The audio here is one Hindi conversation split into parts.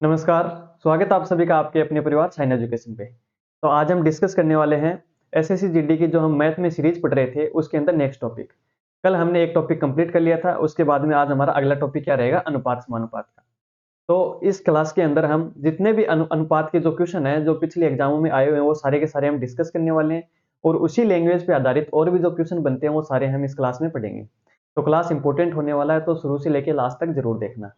नमस्कार, स्वागत है आप सभी का आपके अपने परिवार साइन एजुकेशन पे। तो आज हम डिस्कस करने वाले हैं एसएससी जीडी की जो हम मैथ में सीरीज पढ़ रहे थे उसके अंदर नेक्स्ट टॉपिक। कल हमने एक टॉपिक कंप्लीट कर लिया था, उसके बाद में आज हमारा अगला टॉपिक क्या रहेगा, अनुपात समानुपात का। तो इस क्लास के अंदर हम जितने भी अनुपात के जो क्वेश्चन है जो पिछले एग्जामों में आए हुए हैं वो सारे के सारे हम डिस्कस करने वाले हैं और उसी लैंग्वेज पे आधारित और भी जो क्वेश्चन बनते हैं वो सारे हम इस क्लास में पढ़ेंगे। तो क्लास इंपॉर्टेंट होने वाला है, तो शुरू से लेकर लास्ट तक जरूर देखना।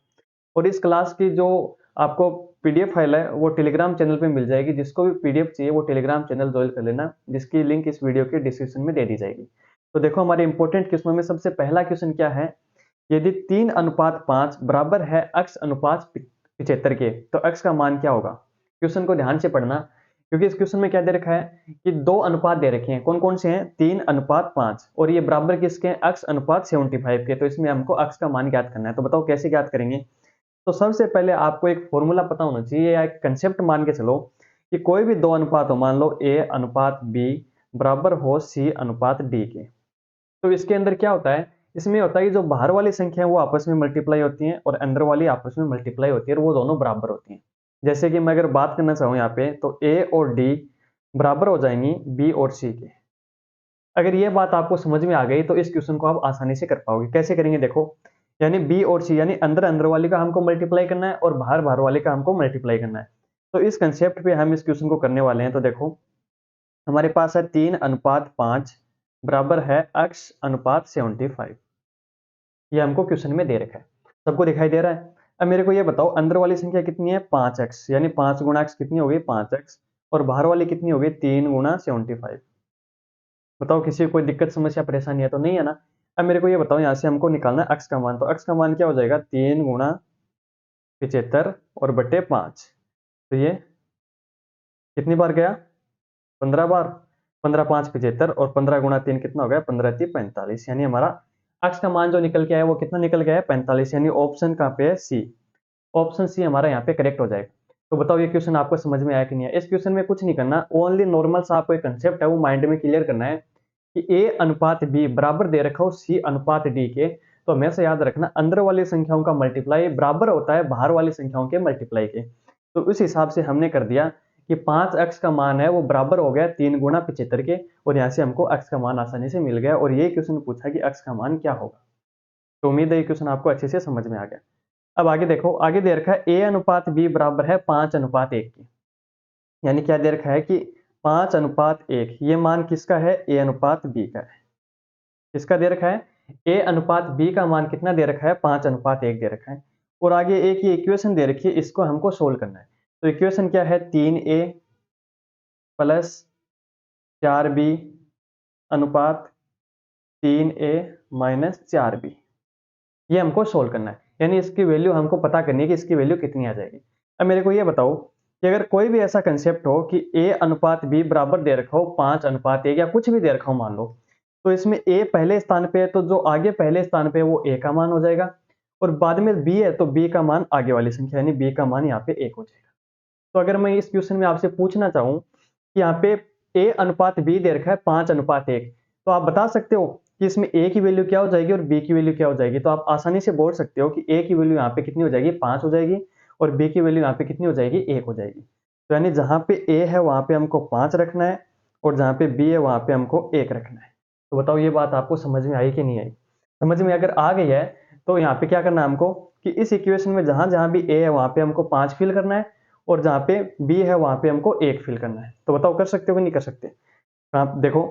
और इस क्लास की जो आपको पीडीएफ फाइल है वो टेलीग्राम चैनल पे मिल जाएगी। जिसको भी पीडीएफ चाहिए वो टेलीग्राम चैनल ज्वाइन कर लेना, जिसकी लिंक इस वीडियो के डिस्क्रिप्शन में दे दी जाएगी। तो देखो हमारे इंपॉर्टेंट क्वेश्चनों में सबसे पहला क्वेश्चन क्या है, यदि 3:5 बराबर है अक्स अनुपात 75 के तो अक्स का मान क्या होगा। क्वेश्चन को ध्यान से पढ़ना, क्योंकि इस क्वेश्चन में क्या दे रखा है कि दो अनुपात दे रखे हैं। कौन कौन से हैं, 3:5 और ये बराबर किसके हैं, अक्स अनुपात 75 के। तो इसमें हमको अक्स का मान ज्ञात करना है। तो बताओ कैसे ज्ञात करेंगे। तो सबसे पहले आपको एक फॉर्मूला पता होना चाहिए या एक कंसेप्ट मान के चलो कि कोई भी दो अनुपात हो, मान लो ए अनुपात बी बराबर हो सी अनुपात डी के। तो इसके अंदर क्या होता है, इसमें होता है कि जो बाहर वाली संख्या है वो आपस में मल्टीप्लाई होती हैं और अंदर वाली आपस में मल्टीप्लाई होती है और वो दोनों बराबर होती हैं। जैसे कि मैं अगर बात करना चाहूँ यहाँ पे, तो ए और डी बराबर हो जाएंगी बी और सी के। अगर ये बात आपको समझ में आ गई तो इस क्वेश्चन को आप आसानी से कर पाओगे। कैसे करेंगे देखो, यानी बी और सी यानी अंदर अंदर वाले का हमको मल्टीप्लाई करना है और बाहर बाहर वाले का हमको मल्टीप्लाई करना है। तो इस कंसेप्ट पे हम इस क्वेश्चन को करने वाले हैं। तो देखो हमारे पास है 3:5 बराबर है x अनुपात 75। ये हमको क्वेश्चन में दे रखा है, सबको दिखाई दे रहा है। अब मेरे को ये बताओ अंदर वाली संख्या कितनी है, 5x, यानी 5 गुणा x कितनी हो गई 5x, और बाहर वाली कितनी हो गई 3 गुणा 75। बताओ किसी को कोई दिक्कत समस्या परेशानी है तो नहीं है ना। अब मेरे को ये बताओ यहाँ से हमको निकालना है x का मान। तो x का मान क्या हो जाएगा, 3 गुणा 75 और बटे 5। तो ये कितनी बार गया, 15 बार। 15 5 75 और 15 गुणा 3 कितना हो गया, 15 3 45। यानी हमारा x का मान जो निकल के आया वो कितना निकल गया है, 45। यानी ऑप्शन कहाँ पे है, सी। ऑप्शन सी हमारा यहाँ पे करेक्ट हो जाएगा। तो बताओ ये क्वेश्चन आपको समझ में आया कि नहीं है। इस क्वेश्चन में कुछ नहीं करना, ओनली नॉर्मल सा आपको एक कंसेप्ट है वो माइंड में क्लियर करना है कि ए अनुपात बी बराबर दे रखा हो सी अनुपात डी के। तो हमेशा याद रखना अंदर वाली संख्याओं का मल्टीप्लाई बराबर होता है बाहर वाली संख्याओं के मल्टीप्लाई के। तो उस हिसाब से हमने कर दिया कि 5x का मान है वो बराबर हो गया 3 गुणा 75 के, और यहाँ से हमको x का मान आसानी से मिल गया। और ये क्वेश्चन पूछा कि x का मान क्या होगा। तो उम्मीद है ये क्वेश्चन आपको अच्छे से समझ में आ गया। अब आगे देखो, आगे दे रखा है a अनुपात b बराबर है 5:1 की। यानी क्या दे रखा है कि 5:1। ये मान किसका है, a अनुपात b का है। किसका दे रखा है, a अनुपात b का मान कितना दे रखा है, 5:1 दे रखा है। और आगे एक ये इक्वेशन दे रखी है, इसको हमको सोल्व करना है। तो इक्वेशन क्या है, 3a प्लस 4b अनुपात 3a माइनस 4b। ये हमको सोल्व करना है, यानी इसकी वैल्यू हमको पता करनी है कि इसकी वैल्यू कितनी आ जाएगी। अब मेरे को ये बताओ कि अगर कोई भी ऐसा कंसेप्ट हो कि a अनुपात b बराबर दे रखा हो 5:1 या कुछ भी दे रखा हो मान लो, तो इसमें a पहले स्थान पे है तो जो आगे पहले स्थान पे है वो a का मान हो जाएगा, और बाद में b है तो b का मान आगे वाली संख्या यानी b का मान यहाँ पे 1 हो जाएगा। तो अगर मैं इस क्वेश्चन में आपसे पूछना चाहूँ कि यहाँ पे a अनुपात b दे रखा है 5:1, तो आप बता सकते हो कि इसमें a की वैल्यू क्या हो जाएगी और b की वैल्यू क्या हो जाएगी। तो आप आसानी से बोल सकते हो कि a की वैल्यू यहाँ पे कितनी हो जाएगी, 5 हो जाएगी, और b की वैल्यू यहाँ पे कितनी हो जाएगी, 1 हो जाएगी। तो यानी जहाँ पे a है वहाँ पे हमको 5 रखना है और जहाँ पे b है वहाँ पे हमको 1 रखना है। तो बताओ ये बात आपको समझ में आई कि नहीं आई। समझ में अगर आ गई है तो यहाँ पे क्या करना है हमको कि इस इक्वेशन में जहाँ जहाँ भी a है वहाँ पे हमको 5 फिल करना है और जहाँ पे b है वहाँ पे हमको 1 फिल करना है। तो बताओ कर सकते हो कि नहीं कर सकते। आप देखो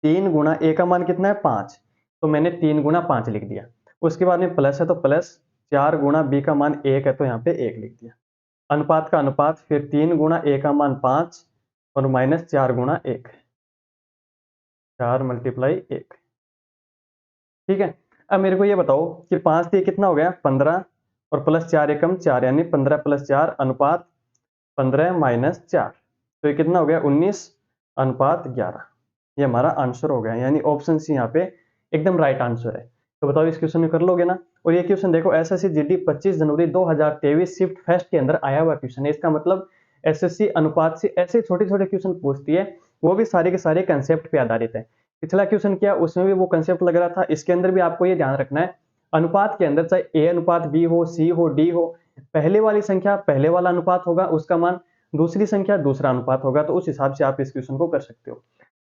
3 गुणा a का मान कितना है, 5, तो मैंने 3 गुणा 5 लिख दिया। उसके बाद में प्लस है तो प्लस 4 गुणा b का मान 1 है तो यहाँ पे 1 लिख दिया। अनुपात का अनुपात, फिर 3 गुणा a का मान 5 और माइनस 4 गुणा 1, 4 मल्टीप्लाई 1। ठीक है। अब मेरे को ये बताओ कि 5 से कितना हो गया 15 और प्लस 4 एकम 4 यानी 15 प्लस 4 अनुपात 15 माइनस 4। तो ये कितना हो गया 19 अनुपात 11। ये हमारा आंसर हो गया, यानी ऑप्शन सी यहाँ पे एकदम राइट आंसर है। तो बताओ इस क्वेश्चन में कर लोगे ना। और ये क्वेश्चन देखो एसएससी जीडी 25 जनवरी 2023 शिफ्ट फर्स्ट के अंदर आया हुआ क्वेश्चन है। इसका मतलब एसएससी अनुपात से ऐसे छोटे छोटे क्वेश्चन पूछती है, वो भी सारे के सारे कंसेप्ट पे आधारित है। पिछला क्वेश्चन किया उसमें भी वो कंसेप्ट लग रहा था, इसके अंदर भी आपको ये ध्यान रखना है अनुपात के अंदर चाहे ए अनुपात बी हो सी हो डी हो, पहले वाली संख्या पहले वाला अनुपात होगा, उसका मान दूसरी संख्या दूसरा अनुपात होगा। तो उस हिसाब से आप इस क्वेश्चन को कर सकते हो।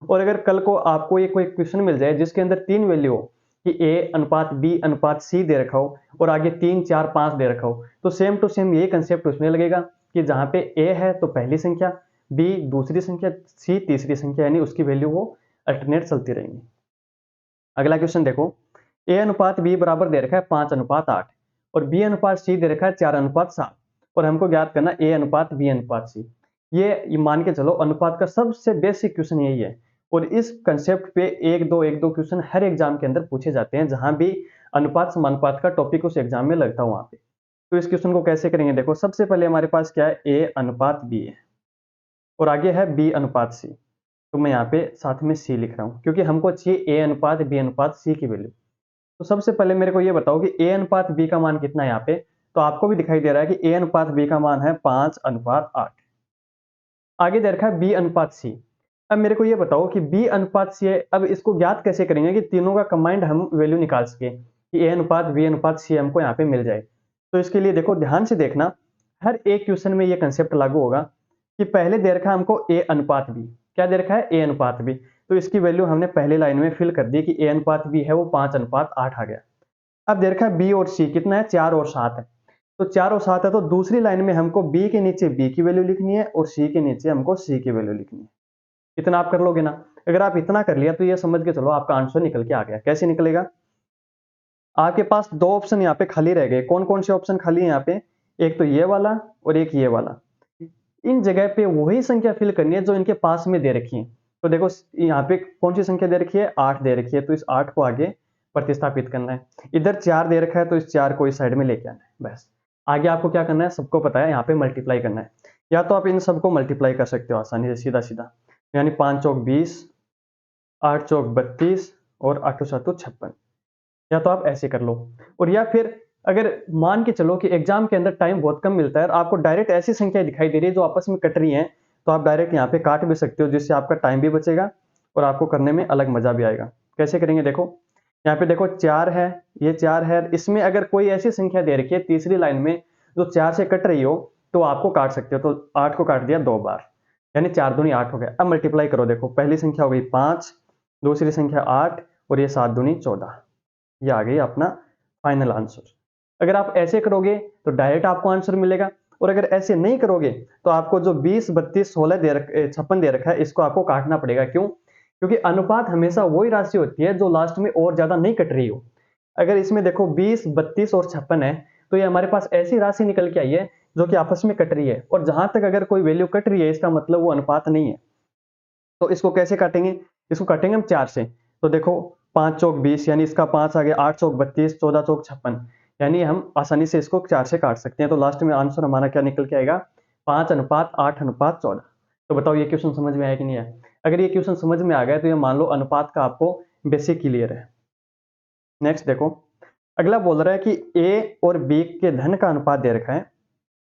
और अगर कल को आपको ये कोई क्वेश्चन मिल जाए जिसके अंदर 3 वैल्यू हो कि a अनुपात b अनुपात c दे रखा हो और आगे 3 4 5 दे रखा हो, तो सेम टू सेम यही कंसेप्ट उसमें लगेगा कि जहां पे a है तो पहली संख्या, b दूसरी संख्या, c तीसरी संख्या, यानी उसकी वैल्यू वो अल्टरनेट चलती रहेंगी। अगला क्वेश्चन देखो, a अनुपात b बराबर दे रखा है 5 अनुपात 8 और b अनुपात c दे रखा है 4 अनुपात 7 और हमको ज्ञात करना a अनुपात b अनुपात c। ये मान के चलो अनुपात का सबसे बेसिक क्वेश्चन यही है और इस कंसेप्ट पे एक दो क्वेश्चन हर एग्जाम के अंदर पूछे जाते हैं, जहां भी अनुपात समानुपात का टॉपिक उस एग्जाम में लगता हो वहां पे। तो इस क्वेश्चन को कैसे करेंगे, देखो सबसे पहले हमारे पास क्या है, a अनुपात b है और आगे है b अनुपात c। तो मैं यहाँ पे साथ में c लिख रहा हूँ क्योंकि हमको चाहिए a अनुपात b अनुपात c की वैल्यू। तो सबसे पहले मेरे को ये बताओ कि a अनुपात b का मान कितना है यहाँ पे। तो आपको भी दिखाई दे रहा है कि a अनुपात b का मान है 5 अनुपात 8। आगे दे रखा है b अनुपात c। अब मेरे को ये बताओ कि b अनुपात c है, अब इसको ज्ञात कैसे करेंगे कि तीनों का कंबाइंड हम वैल्यू निकाल सके कि a अनुपात b अनुपात c हमको यहाँ पे मिल जाए। तो इसके लिए देखो ध्यान से देखना, हर एक क्वेश्चन में ये कंसेप्ट लागू होगा कि पहले दे रखा है हमको a अनुपात b। क्या दे रखा है, a अनुपात b। तो इसकी वैल्यू हमने पहले लाइन में फिल कर दी कि a अनुपात b है वो 5 अनुपात 8 आ गया। अब दे रखा है b और c कितना है, 4 और 7 है। तो 4 और 7 है तो दूसरी लाइन में हमको b के नीचे b की वैल्यू लिखनी है और c के नीचे हमको c की वैल्यू लिखनी है। इतना आप कर लोगे ना। अगर आप इतना कर लिया तो ये समझ के चलो आपका आंसर निकल के आ गया। कैसे निकलेगा, आपके पास दो ऑप्शन यहाँ पे खाली रह गए। कौन कौन से ऑप्शन खाली है यहाँ पे, एक तो ये वाला और एक ये वाला। इन जगह पे वही संख्या फिल करनी है जो इनके पास में दे रखी है। तो देखो यहाँ पे कौन सी संख्या दे रखी है, 8 दे रखी है, तो इस 8 को आगे प्रतिस्थापित करना है। इधर 4 दे रखा है तो इस 4 को इस साइड में लेके आना है। बस आगे आपको क्या करना है, सबको पता है, यहाँ पे मल्टीप्लाई करना है। या तो आप इन सबको मल्टीप्लाई कर सकते हो आसानी से सीधा सीधा, यानी 5 चौक 20, 8 चौक 32 और 8 7 56। या तो आप ऐसे कर लो, और या फिर अगर मान के चलो कि एग्जाम के अंदर टाइम बहुत कम मिलता है और आपको डायरेक्ट ऐसी संख्या दिखाई दे रही है जो आपस में कट रही हैं, तो आप डायरेक्ट यहाँ पे काट भी सकते हो, जिससे आपका टाइम भी बचेगा और आपको करने में अलग मजा भी आएगा। कैसे करेंगे देखो, यहाँ पे देखो 4 है, ये 4 है, इसमें अगर कोई ऐसी संख्या दे रखी है तीसरी लाइन में जो 4 से कट रही हो तो आपको काट सकते हो। तो 8 को काट दिया 2 बार, यानी 4 दूनी 8 हो गया। अब मल्टीप्लाई करो, देखो पहली संख्या हो गई 5, दूसरी संख्या 8 और ये 7 दूनी 14। ये आ गई अपना फाइनल आंसर। अगर आप ऐसे करोगे तो डायरेक्ट आपको आंसर मिलेगा, और अगर ऐसे नहीं करोगे तो आपको जो 20 32 16 56 दे रखा है इसको आपको काटना पड़ेगा। क्यों, क्योंकि अनुपात हमेशा वही राशि होती है जो लास्ट में और ज्यादा नहीं कट रही हो। अगर इसमें देखो 20 32 और 56 है तो ये हमारे पास ऐसी राशि निकल के आई है जो कि आपस में कट रही है, और जहां तक अगर कोई वैल्यू कट रही है इसका मतलब वो अनुपात नहीं है। तो इसको कैसे काटेंगे, इसको काटेंगे हम 4 से। तो देखो 5 चौक 20, यानी इसका 5 आ गया, 8 चौक 32, 14 चौक 56, यानी हम आसानी से इसको 4 से काट सकते हैं। तो लास्ट में आंसर हमारा क्या निकल के आएगा, 5 अनुपात 8 अनुपात 14। तो बताओ ये क्वेश्चन समझ में आया कि नहीं आया। अगर ये क्वेश्चन समझ में आ गया तो ये मान लो अनुपात का आपको बेसिक क्लियर है। नेक्स्ट देखो, अगला बोल रहा है कि ए और बी के धन का अनुपात दे रखा है,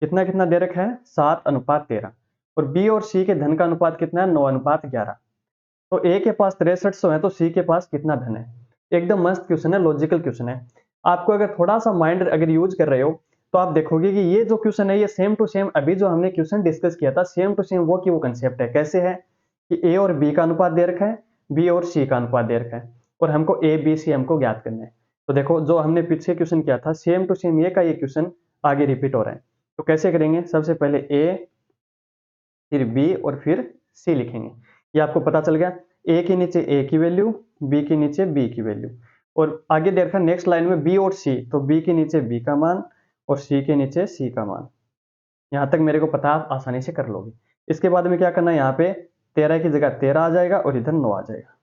कितना कितना दे रखा है, 7 अनुपात 13, और बी और सी के धन का अनुपात कितना है, 9 अनुपात 11। तो ए के पास 6300 है तो सी के पास कितना धन है। एकदम मस्त क्वेश्चन है, लॉजिकल क्वेश्चन है। आपको अगर थोड़ा सा माइंड अगर यूज कर रहे हो तो आप देखोगे कि ये जो क्वेश्चन है ये सेम टू सेम अभी जो हमने क्वेश्चन डिस्कस किया था सेम टू सेम वो की वो कंसेप्ट है। कैसे है कि ए और बी का अनुपात दे रखा है, बी और सी का अनुपात दे रखा है, और हमको ए बी सी हमको ज्ञात करना है। तो देखो जो हमने पीछे क्वेश्चन किया था सेम टू सेम ये का ये क्वेश्चन आगे रिपीट हो रहा है। तो कैसे करेंगे, सबसे पहले ए फिर बी और फिर सी लिखेंगे। ये आपको पता चल गया, ए के नीचे ए की वैल्यू, बी के नीचे बी की वैल्यू, और आगे देखा नेक्स्ट लाइन में बी और सी, तो बी के नीचे बी का मान और सी के नीचे सी का मान। यहां तक मेरे को पता, आप आसानी से कर लोगे। इसके बाद में क्या करना है, यहाँ पे 13 की जगह 13 आ जाएगा और इधर 9 आ जाएगा।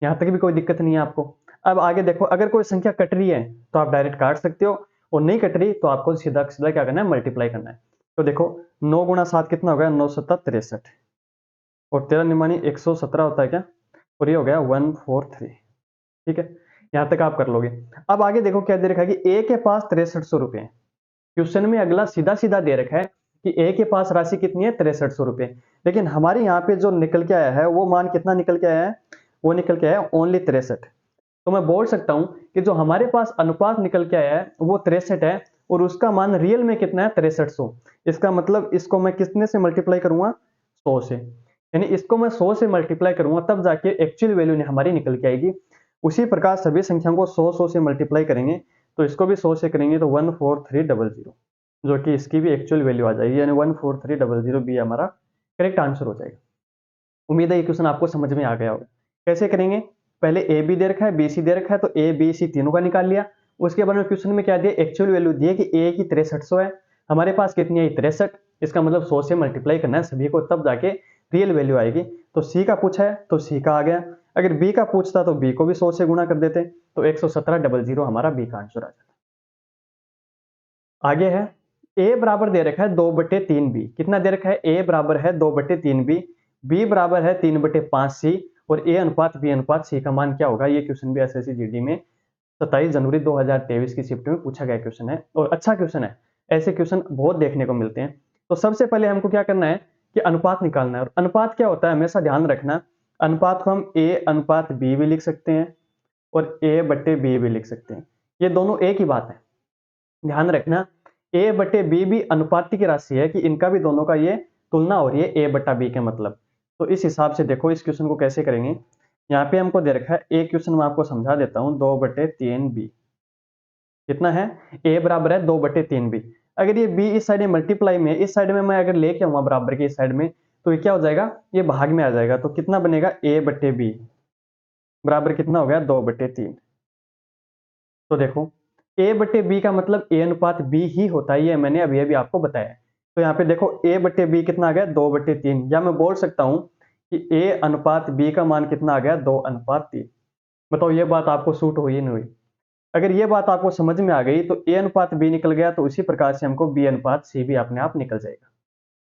यहां तक भी कोई दिक्कत नहीं है आपको। अब आगे देखो, अगर कोई संख्या कट रही है तो आप डायरेक्ट काट सकते हो, और नहीं कट रही तो आपको सीधा सीधा क्या करना है, मल्टीप्लाई करना है। तो देखो 9 गुणा 7 कितना हो गया, 9 7 63, और 13 निमानी 117 होता है क्या, और ये हो गया 143। ठीक है, यहां तक आप कर लोगे। अब आगे देखो क्या दे रखा है कि ए के पास 6300 रुपए। क्वेश्चन में अगला सीधा सीधा दे रखा है कि ए के पास राशि कितनी है, 6300 रुपए, लेकिन हमारे यहाँ पे जो निकल के आया है वो मान कितना निकल के आया है, वो निकल के आया है ओनली 63। तो मैं बोल सकता हूं कि जो हमारे पास अनुपात निकल के आया है वो 63 है, और उसका मान रियल में कितना है 6300। इसका मतलब इसको मैं कितने से मल्टीप्लाई करूंगा 100 से, यानी इसको मैं 100 से मल्टीप्लाई करूंगा तब जाके एक्चुअल वैल्यू हमारी निकल के आएगी। उसी प्रकार सभी संख्याओं को 100 से मल्टीप्लाई करेंगे तो इसको भी 100 से करेंगे तो 14300, जो कि इसकी भी एक्चुअल वैल्यू आ जाएगी, यानी 14300 बी हमारा करेक्ट आंसर हो जाएगा। उम्मीद है ये क्वेश्चन आपको समझ में आ गया होगा। कैसे करेंगे, पहले ए बी दे रखा है बी सी दे रखा है, तो ए बी सी तीनों का निकाल लिया। उसके बाद में क्वेश्चन में क्या दिया, एक्चुअल वैल्यू दिए कि ए की 6300 है, हमारे पास कितनी है 63, इसका मतलब 100 से मल्टीप्लाई करना है सभी को, तब जाके रियल वैल्यू आएगी। तो सी का पूछा है तो सी का आ गया, अगर बी का पूछता तो बी को भी 100 से गुणा कर देते, तो 11700 हमारा बी का आंसर आ जाता। आगे है ए बराबर दे रखा है 2/3 बी, कितना दे रखा है, ए बराबर है 2/3 बी, बी बराबर है 3/5 सी, और ए अनुपात बी अनुपात सी का मान क्या होगा। ये क्वेश्चन भी एसएससी जीडी में 27 जनवरी 2023 की शिफ्ट में पूछा गया क्वेश्चन है, और अच्छा क्वेश्चन है, ऐसे क्वेश्चन बहुत देखने को मिलते हैं। तो सबसे पहले हमको क्या करना है कि अनुपात निकालना है, और अनुपात क्या होता है हमेशा ध्यान रखना, अनुपात को हम ए अनुपात बी भी लिख सकते हैं और ए बट्टे बी भी लिख सकते हैं, ये दोनों एक ही बात है। ध्यान रखना ए बटे बी भी अनुपात की राशि है कि इनका भी दोनों का ये तुलना हो रही है ए बटा बी के मतलब। तो इस हिसाब से देखो इस क्वेश्चन को कैसे करेंगे, यहाँ पे हमको दे रखा है एक क्वेश्चन मैं आपको समझा देता हूँ, 2/3 बी कितना है, ए बराबर है 2/3 बी। अगर ये बी इस साइड में मल्टीप्लाई में इस साइड में मैं अगर लेके आऊंगा बराबर के इस साइड में, तो ये क्या हो जाएगा, ये भाग में आ जाएगा, तो कितना बनेगा ए बटे बी बराबर कितना हो गया 2/3। तो देखो ए बटे बी का मतलब ए अनुपात बी ही होता है, ये मैंने अभी अभी आपको बताया। तो यहाँ पे देखो ए बटे बी कितना आ गया 2/3, या मैं बोल सकता हूँ कि ए अनुपात बी का मान कितना आ गया 2/3। बताओ ये बात आपको सूट हुई नहीं हुई। अगर ये बात आपको समझ में आ गई तो ए अनुपात बी निकल गया, तो इसी प्रकार से हमको बी अनुपात सी भी अपने आप निकल जाएगा।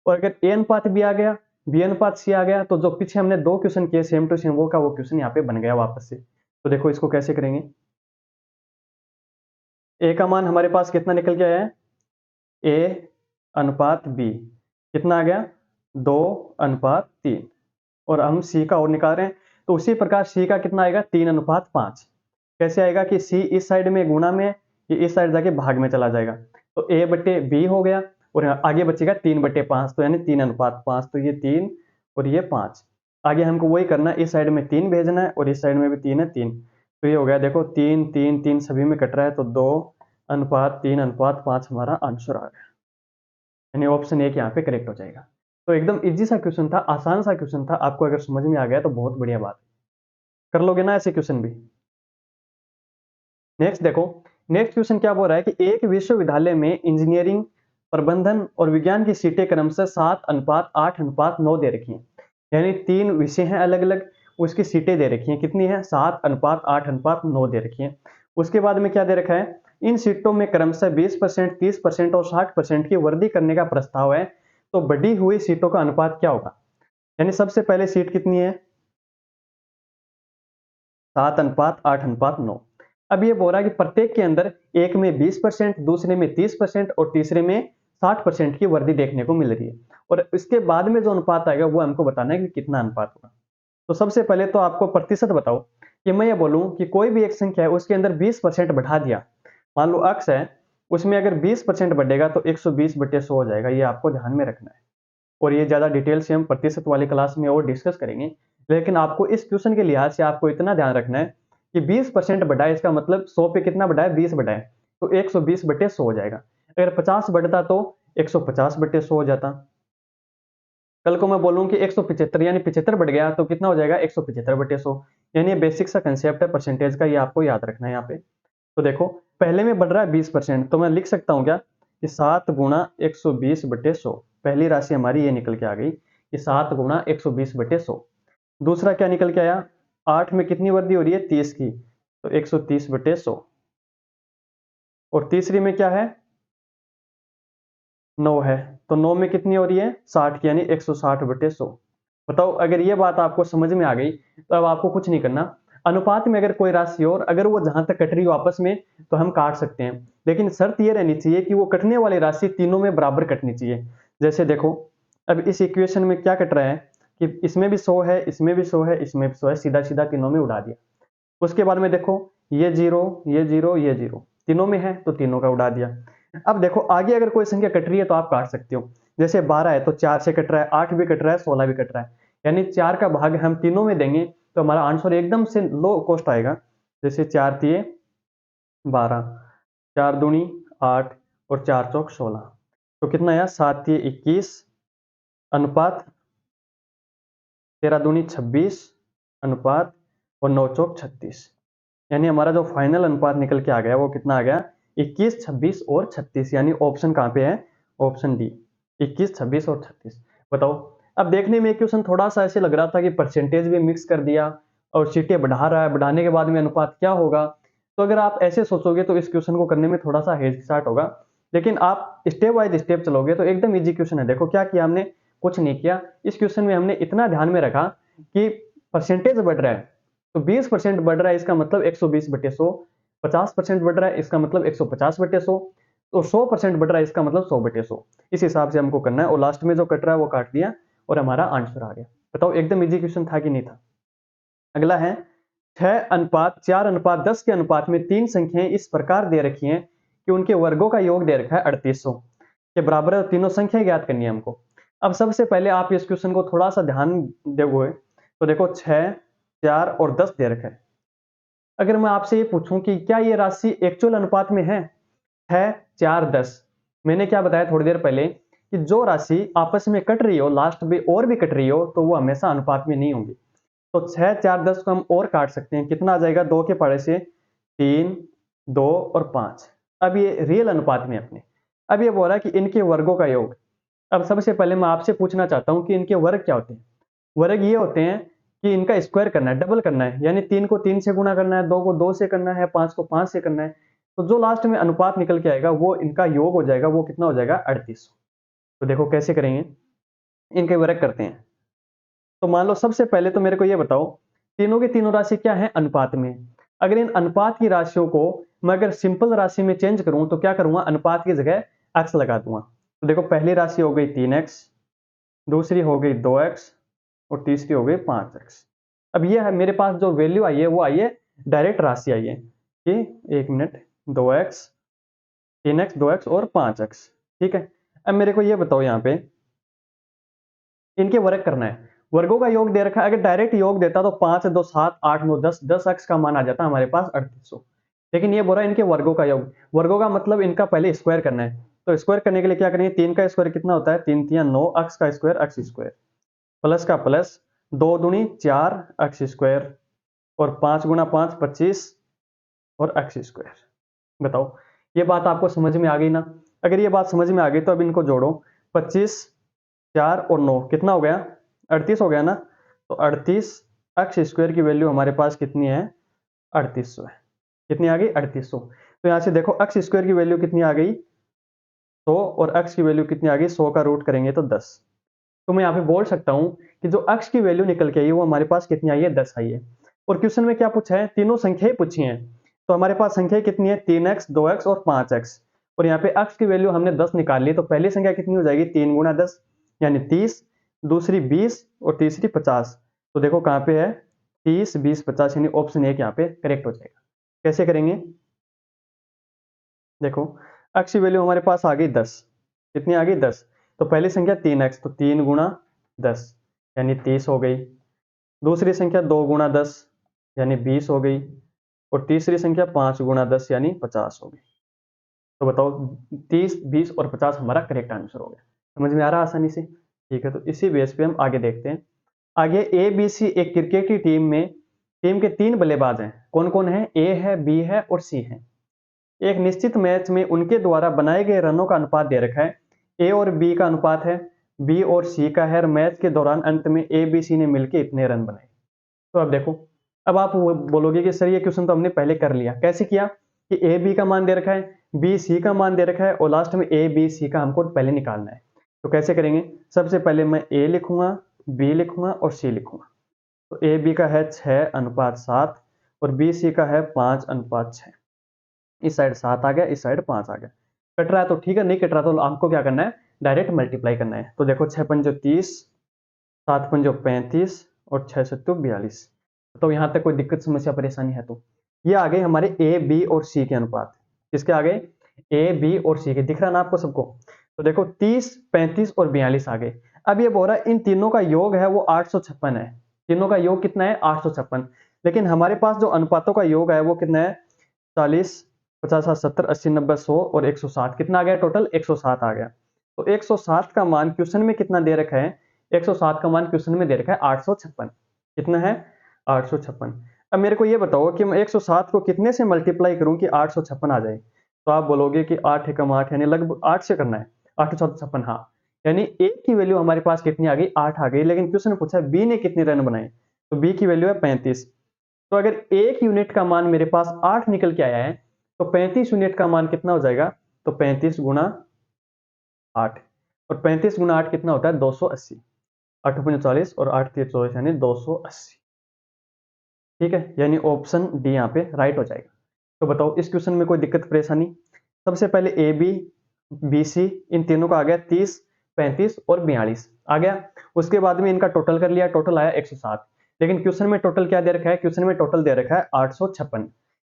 और अगर ए अनुपात बी आ गया बी अनुपात सी आ गया, तो जो पीछे हमने दो क्वेश्चन किए सेम टू सेम वो का वो क्वेश्चन यहाँ पे बन गया वापस से। तो देखो इसको कैसे करेंगे, ए का मान हमारे पास कितना निकल के आया है, ए अनुपात बी कितना आ गया 2/3, और हम सी का और निकाल रहे हैं, तो उसी प्रकार सी का कितना आएगा 3/5। कैसे आएगा कि सी इस साइड में गुणा में, ये इस साइड जाके भाग में चला जाएगा, तो ए बटे बी हो गया, और आगे बचेगा 3/5, तो यानी 3/5, तो ये 3 और ये 5। आगे हमको वही करना है, इस साइड में 3 भेजना है और इस साइड में भी 3 है 3, तो ये हो गया देखो 3 3 3 सभी में कट रहा है, तो 2/3/5 हमारा आंसर आ गया, यानी ऑप्शन एक यहाँ पे करेक्ट हो जाएगा। तो एकदम इजी सा क्वेश्चन था, आसान सा क्वेश्चन था, आपको अगर समझ में आ गया तो बहुत बढ़िया बात, कर लोगे ना ऐसे क्वेश्चन भी। नेक्स्ट देखो, नेक्स्ट क्वेश्चन क्या बोल रहा है कि एक विश्वविद्यालय में इंजीनियरिंग प्रबंधन और विज्ञान की सीटें क्रमशः 7:8:9 दे रखी हैं, यानी 3 विषय हैं अलग अलग, उसकी सीटें दे रखी हैं, कितनी है 7:8:9 दे रखी हैं। उसके बाद में क्या दे रखा है, इन सीटों में क्रमशः 20%, 30% और 60% की वृद्धि करने का प्रस्ताव है, तो बढ़ी हुई सीटों का अनुपात क्या होगा। यानी सबसे पहले सीट कितनी है 7:8:9। अब ये बोल रहा है कि प्रत्येक के अंदर एक में 20%, दूसरे में 30% और तीसरे में 60% की वृद्धि देखने को मिल रही है, और इसके बाद में जो अनुपात आएगा वो हमको बताना है कि कितना अनुपात होगा। तो सबसे पहले तो आपको प्रतिशत बताओ, कि मैं ये बोलूं कि कोई भी एक संख्या है उसके अंदर 20% बढ़ा दिया, मान लो अक्स है, उसमें अगर 20% बढ़ेगा तो 120/100 हो जाएगा, ये आपको ध्यान में रखना है। और ये ज्यादा डिटेल से हम प्रतिशत वाली क्लास में और डिस्कस करेंगे, लेकिन आपको इस क्वेश्चन के लिहाज से आपको इतना ध्यान रखना है कि 20% बढ़ा है, इसका मतलब 100 पे कितना बढ़ा है 20 बढ़ा है, तो 120/100 हो जाएगा। अगर 50 बढ़ता तो 150/100 हो जाता। कल को मैं बोलूं कि 175 यानी 75 बढ़ गया तो कितना हो जाएगा 175/100, यानी ये बेसिक सा कंसेप्ट है परसेंटेज का, ये आपको याद रखना है यहाँ पे। तो देखो पहले में बढ़ रहा है 20%, तो मैं लिख सकता हूँ क्या कि 7 गुणा 120/100, पहली राशि हमारी ये निकल के आ गई कि 7 गुणा 120/100। दूसरा क्या निकल के आया, 8 में कितनी वृद्धि हो रही है 30 की, तो 130/100। और तीसरी में क्या है 9 है, तो 9 में कितनी हो रही है 60 की, यानी 160/100। बताओ अगर ये बात आपको समझ में आ गई तो अब आपको कुछ नहीं करना, अनुपात में अगर कोई राशि और अगर वो जहां तक कट रही हो आपस में तो हम काट सकते हैं, लेकिन शर्त ये रहनी चाहिए कि वो कटने वाली राशि तीनों में बराबर कटनी चाहिए। जैसे देखो अब इस इक्वेशन में क्या कट रहा है कि इसमें भी 100 है, इसमें भी 100 है, इसमें भी 100 है, सीधा सीधा तीनों में उड़ा दिया। उसके बाद में देखो ये जीरो ये जीरो ये जीरो तीनों में है तो तीनों का उड़ा दिया। अब देखो आगे अगर कोई संख्या कट रही है तो आप काट सकते हो। जैसे 12 है तो 4 से कट रहा है, 8 भी कट रहा है, 16 भी कट रहा है, यानी 4 का भाग हम तीनों में देंगे तो हमारा आंसर एकदम से लो कॉस्ट आएगा। जैसे 4 तिये 12, 4 दूनी 8 और 4 चौक 16, तो कितना आया 7 तिये 21 अनुपात 13 दूनी 26 अनुपात और 9 चौक 36, यानी हमारा जो फाइनल अनुपात निकल के आ गया वो कितना आ गया 21, 26 और 36, यानी ऑप्शन कहाँ पे है, ऑप्शन डी 21, 26 और 36। बताओ, अब देखने में क्वेश्चन थोड़ा सा ऐसे लग रहा था कि परसेंटेज भी मिक्स कर दिया और चीटियां बढ़ा रहा है, बढ़ाने के बाद में अनुपात क्या होगा। तो अगर आप ऐसे सोचोगे तो इस क्वेश्चन को करने में थोड़ा सा हेजिटेट होगा, लेकिन आप स्टेप बाय स्टेप चलोगे तो एकदम इजी क्वेश्चन है। देखो क्या किया हमने, कुछ नहीं किया। इस क्वेश्चन में हमने इतना ध्यान में रखा कि परसेंटेज बढ़ रहा है तो 20% बढ़ रहा है, इसका मतलब 120/100, 50% बढ़ रहा है इसका मतलब 150/100, तो 100% बढ़ रहा है इसका मतलब 100/100। इस हिसाब से हमको करना है और लास्ट में जो कट रहा है वो काट दिया और हमारा आंसर आ गया। बताओ एकदम इजी क्वेश्चन था कि नहीं था। अगला है 6:4:10 के अनुपात में तीन संख्याएं इस प्रकार दे रखी हैं कि उनके वर्गों का योग दे रखा है 3800 के बराबर है, तीनों संख्या ज्ञात करनी है हमको। अब सबसे पहले आप इस क्वेश्चन को थोड़ा सा ध्यान दोगे तो देखो 6, 4 और 10 दे रखा है। अगर मैं आपसे ये पूछूं कि क्या ये राशि एक्चुअल अनुपात में है 6, 4, 10, मैंने क्या बताया थोड़ी देर पहले कि जो राशि आपस में कट रही हो, लास्ट में और भी कट रही हो, तो वो हमेशा अनुपात में नहीं होंगी। तो 6, 4, 10 को हम और काट सकते हैं, कितना आ जाएगा 2 के पड़े से 3, 2 और 5। अब ये रियल अनुपात में अपने, अब ये बोल रहा है कि इनके वर्गों का योग। अब सबसे पहले मैं आपसे पूछना चाहता हूं कि इनके वर्ग क्या होते हैं। वर्ग ये होते हैं कि इनका स्क्वायर करना है, डबल करना है, यानी 3 को 3 से गुणा करना है, 2 को 2 से करना है, 5 को 5 से करना है। तो जो लास्ट में अनुपात निकल के आएगा वो इनका योग हो जाएगा, वो कितना हो जाएगा 3800। तो देखो कैसे करेंगे, इनके वर्ग करते हैं। तो मान लो सबसे पहले तो मेरे को ये बताओ, तीनों की तीनों राशि क्या है अनुपात में। अगर इन अनुपात की राशियों को मैं अगर सिंपल राशि में चेंज करूं तो क्या करूंगा, अनुपात की जगह एक्स लगा दूंगा। तो देखो पहली राशि हो गई 3x, दूसरी हो गई 2x और तीसरी हो गई 5x। अब ये है मेरे पास जो वैल्यू आई है वो आई है डायरेक्ट राशि आई है कि 1 मिनट 2x 3x 2x और 5x। ठीक है, अब मेरे को ये बताओ यहाँ पे इनके वर्ग करना है, वर्गों का योग दे रखा है। अगर डायरेक्ट योग देता तो 5 2 7 8 9 10 10x का मान आ जाता हमारे पास 3800, लेकिन ये बोल रहा है इनके वर्गों का योग। वर्गों का मतलब इनका पहले स्क्वायर करना है, तो स्क्वायर करने के लिए क्या करेंगे, 3 का स्क्वायर कितना होता है 3 3 9 x का स्क्वायर x स्क्वायर प्लस का प्लस 2 दूनी 4 x स्क्वायर और 5 गुना 5 25 और x स्क्वायर। बताओ ये बात आपको समझ में आ गई ना। अगर ये बात समझ में आ गई तो अब इनको जोड़ो, 25 4 और 9 कितना हो गया 38 हो गया ना। तो 38 एक्स स्क्वायर की वैल्यू हमारे पास कितनी है 3800 है। कितनी आ गई 3800। तो यहां से देखो एक्स स्क्वायर की वैल्यू कितनी आ गई 100 और एक्स की वैल्यू कितनी आ गई 100 का रूट करेंगे तो 10। तो मैं यहाँ पे बोल सकता हूँ कि जो एक्स की वैल्यू निकल के आई है वो हमारे पास कितनी आई है 10 आई है। और क्वेश्चन में क्या पूछा है, तीनों संख्याएं पूछी हैं, तो हमारे पास संख्या कितनी है 3x 2x और 5x। और यहाँ पे x की वैल्यू हमने 10 निकाल ली, तो पहली संख्या कितनी हो जाएगी 3 गुना 10 यानी 30, दूसरी 20 और तीसरी 50। तो देखो कहाँ पे है 30 20 50, यानी ऑप्शन एक यहाँ पे करेक्ट हो जाएगा। कैसे करेंगे, देखो x की वैल्यू हमारे पास आ गई 10, कितनी आ गई 10, तो पहली संख्या 3x तो 3 गुना 10 यानी 30 हो गई, दूसरी संख्या 2 गुना 10 यानी 20 हो गई और तीसरी संख्या 5 गुना 10 यानी 50 हो गई। तो बताओ 30 20 और 50 हमारा करेक्ट आंसर हो गया। समझ में आ रहा है आसानी से। ठीक है, तो इसी बेस पे हम आगे देखते हैं। आगे ए बी सी एक क्रिकेट की टीम में टीम के 3 बल्लेबाज हैं। कौन कौन है, ए है बी है और सी है। एक निश्चित मैच में उनके द्वारा बनाए गए रनों का अनुपात दे रखा है। ए और बी का अनुपात है, बी और सी का है। मैच के दौरान अंत में ए बी सी ने मिलकर इतने रन बनाए। तो अब देखो, अब आप बोलोगे कि सर ये क्वेश्चन तो हमने पहले कर लिया। कैसे किया कि ए बी का मान दे रखा है, बी सी का मान दे रखा है और लास्ट में ए बी सी का हमको पहले निकालना है। तो कैसे करेंगे, सबसे पहले मैं ए लिखूंगा, बी लिखूंगा और सी लिखूंगा। तो ए बी का है 6:7 और बी सी का है 5:6। इस साइड 7 आ गया, इस साइड 5 आ गया। कट रहा है तो ठीक है, नहीं कट रहा तो आपको क्या करना है डायरेक्ट मल्टीप्लाई करना है। तो देखो 6 पंजो 30, 7 पंजो 35 और 6 सत्तू 42। तो यहाँ तक कोई दिक्कत समस्या परेशानी है तो ये आ गए हमारे ए बी और सी के अनुपात। किसके आ गए, ए बी और सी के, दिख रहा ना आपको सबको। तो देखो 30, 35 और 42 आ गए। अब ये बोल रहा है इन तीनों का योग है वो 856 है। तीनों का योग कितना है? 856। लेकिन हमारे पास जो अनुपातों का योग है वो कितना है? 40, 50, 60, 70, 80, 90, 100 और 107। कितना आ गया टोटल? 107 आ गया। तो 107 का मान क्वेश्चन में कितना दे रखा है? 107 का मान क्वेश्चन में दे रखा है 856। कितना है? 856। अब मेरे को ये बताओ कि मैं 107 को कितने से मल्टीप्लाई करूं कि 856 आ जाए? तो आप बोलोगे कि 8 एकम 8 यानी लगभग 8 से करना है। 856, हाँ। यानी ए की वैल्यू हमारे पास कितनी आ गई? 8 आ गई। लेकिन क्वेश्चन पूछा है बी ने कितने रन बनाए, तो बी की वैल्यू है 35। तो अगर 1 यूनिट का मान मेरे पास 8 निकल के आया है, तो 35 यूनिट का मान कितना हो जाएगा? तो 35 गुना 8, और 35 गुना 8 कितना होता है? 280। 8 पंजे 40 और 8 3 24 यानी 280। ठीक है, यानी ऑप्शन डी यहाँ पे राइट हो जाएगा। तो बताओ इस क्वेश्चन में कोई दिक्कत परेशानी? सबसे पहले ए बी बी सी इन तीनों का आ गया 30, 35 और 42 आ गया। उसके बाद में इनका टोटल कर लिया, टोटल आया 107। लेकिन क्वेश्चन में टोटल क्या दे रखा है? क्वेश्चन में टोटल दे रखा है 856।